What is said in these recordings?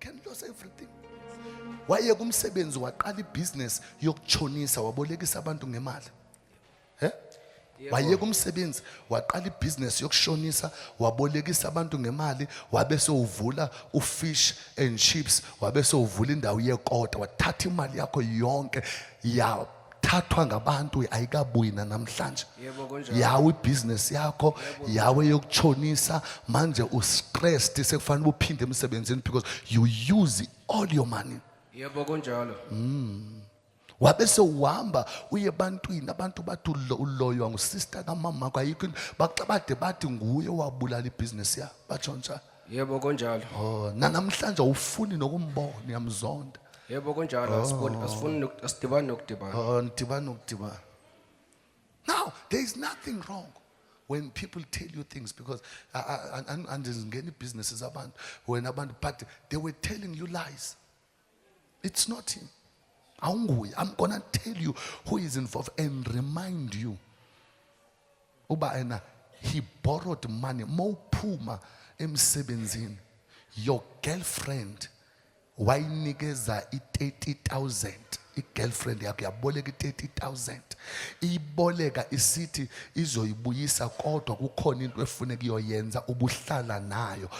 can lose everything. Waye kumsebenzi waqala ibusiness yokuchonisa wabolekisa abantu ngemali. Waye kumsebenzi waqala ibusiness yokushonisa wabolekisa abantu ngemali wabese uvula ufish and chips wabese uvula indawo yekota wathatha imali yakho yonke yathathwa ngabantu ayikabuyi namhlanje. Yawe ibusiness yakho yawe yokuchonisa manje ustressed sekufanele uphinde emsebenzini because you use all your money. Yebo kunjalo. Wabese uhamba uye ebantwini abantu bathi uloywa ngusister kamama kwayikho baxabade bathi nguye wabulala ibusiness ya batsho njalo. Yebo kunjalo. Oh namhlanje awufuni nokumbona uyamzonda. Yebo kunjalo asifuni asidibani nokudibana. Oh ndibana nokudibana. Now there is nothing wrong when people tell you things because and ngeni businesses abantu when abantu but they were telling you lies. It's not him. I'm gonna tell you who is involved and remind you. Uba he borrowed money. Mawuphuma emsebenzini. Your girlfriend wayinikeza 30,000. I-girlfriend yakho yaboleka 30,000. Iboleka isithi izoyibuyisa kodwa kukhona into efuneka iyoyenza ubuhlala nayo.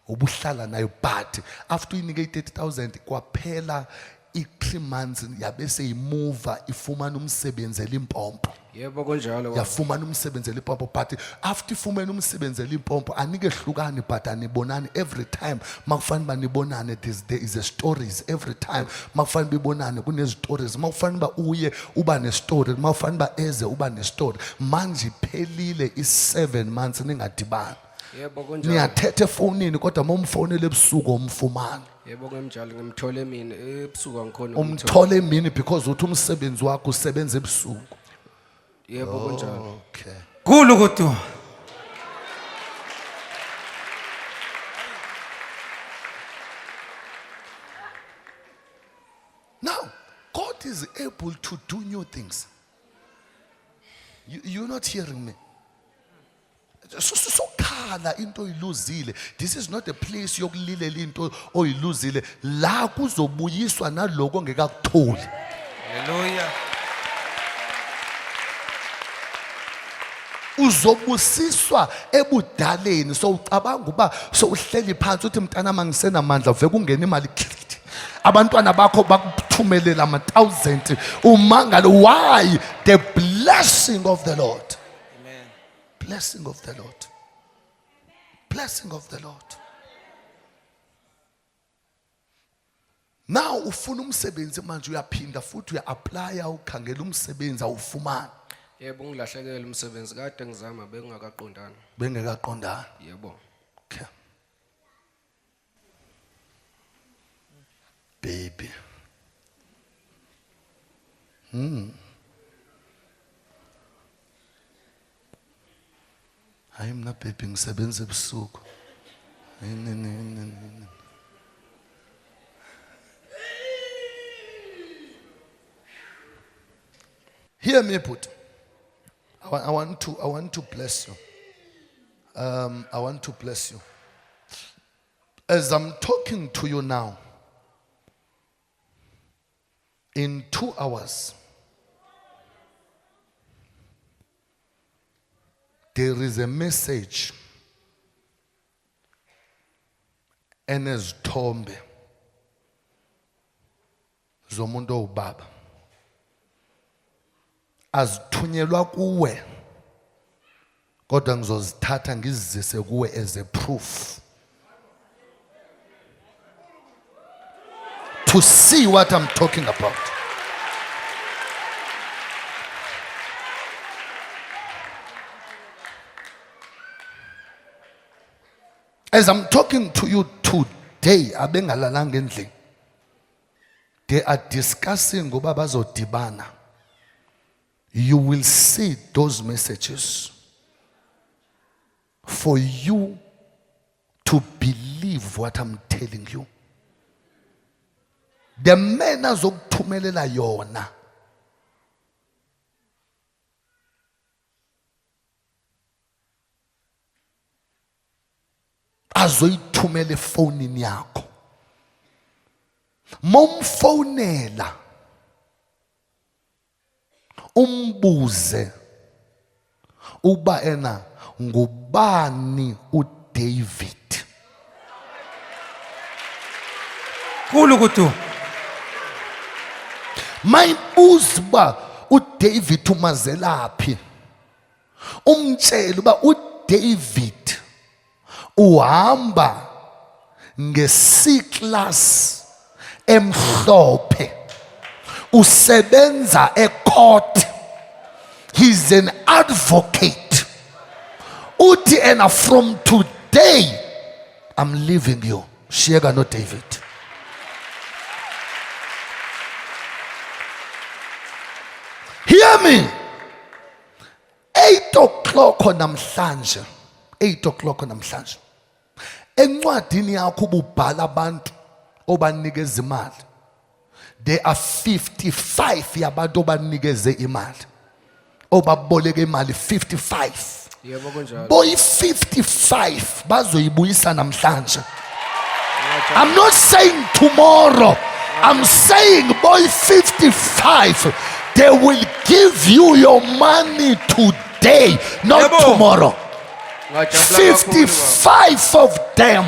Ubuhlala nayo but after uyinike 30,000 kwaphela 3 months yabese imova ifumana umsebenzela impompo. Yebo kunjalo. Yafumana umsebenzela impompo but after ifumana umsebenzela impompo anike hlukani but anibonani every time makufanele banibonane there is a stories every time makufanele bibonane kune stories makufanele ba uye uba ne story makufanele ba eze uba ne story manje phelile is 7 months ningadibani. Yebo kunjalo. Niyathethe efonini kodwa momfonele ebusuku omfumana. Yebo kunjalo ngimthole mina ebusuku angikhona umthole emini because uthi umsebenzi wakho usebenza ebusuku. Yebo kunjalo. Okay. Kulukutu. Now, God is able to do new things. You're not hearing me. So khala into oyiluzile. This is not a place yokulilela into oyiluzile. La kuzobuyiswa naloko ngekakutholi. Hallelujah. Uzobusiswa ebudaleni so ucabanga uba so uhleli phansi uthi mntana mangisena amandla uveke ungena imali abantwana bakho bakuthumelela ama-1000 umangalo. Why? The blessing of the Lord. Amen. Blessing of the Lord. Blessing of the Lord. Now ufuna umsebenzi manje uyaphinda futhi uya-applya ukhangela umsebenzi awufumani. Yebo ngilahlekela umsebenzi kade ngizama bengakaqondana. Bengekaqondana. Yebo. Okay. Baby. Hayi mina baby ngisebenza ebusuku. Hear me put. I want to bless you. I want to bless you. As I'm talking to you now, in 2 hours, there is a message enezithombe zomuntu owubaba azithunyelwa kuwe kodwa ngizozithatha ngizizise kuwe as a proof to see what I'm talking about. As I'm talking to you today, abengalalanga endlini. They are discussing ngoba bazodibana. You will see those messages for you to believe what I'm telling you. The men azokuthumelela yona. Azoyithumela efonini yakho. momfonela umbuze uba ena ngubani uDavid. Kulu kutu. Mayibuza uba uDavid umazelaphi. Umtshela uba uDavid uhamba nge-C-class emhlophe. Usebenza ecourt. He's an advocate. Uthi ena from today I'm leaving you. Shiyeka no David. Hear me. 8 o'clock namhlanje. 8 o'clock namhlanje. Encwadini yakho ububhala abantu obanikeza imali. There are 55 yabantu obanikeze imali. Obaboleke imali 55. Yebo kunjalo. Boy 55 bazoyibuyisa namhlanje. I'm not saying tomorrow. I'm saying boy 55 they will give you your money today, not Yebo. tomorrow. Ngajabula kakhulu, 55 of them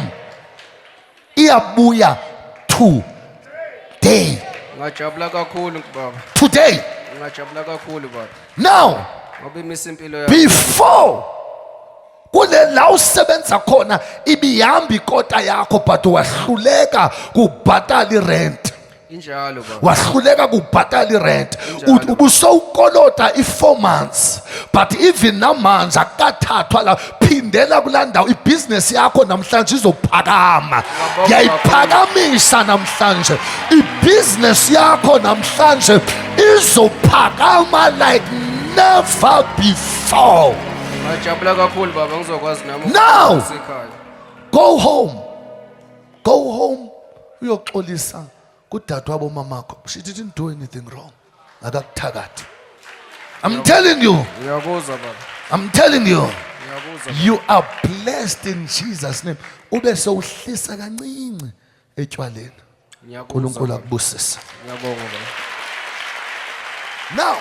iyabuya today. ngajabula kakhulu baba. Today. Ngajabula kakhulu baba. Now, Ngoba imisa impilo yakho. before kule la usebenza khona ibihamba ikota yakho but wahluleka kubhatala irent. Injalo baba. Wahluleka kubhatala irent. Injalo. Ubusowukolota i4 months but even namanje akathathwa la phindela kulandawo ibusiness yakho namhlanje izophakama. Ngiyayiphakamisa namhlanje ibusiness yakho namhlanje izophakama like never before. Ngajabula kakhulu baba ngizokwazi nami Now. ukusekhaya. Go home. Go home. Uyoxolisa kudadewabo mamakho. She didn't do anything wrong. Akakuthakathi. I'm telling you. Ngiyakuzwa baba. I'm telling you. Ngiyakuzwa. You are blessed in Jesus' name. Ube sowuhlisa kancinci etshwaleni. Ngiyakuzwa. uNkulunkulu baba. akubusise. Ngiyabonga baba. Now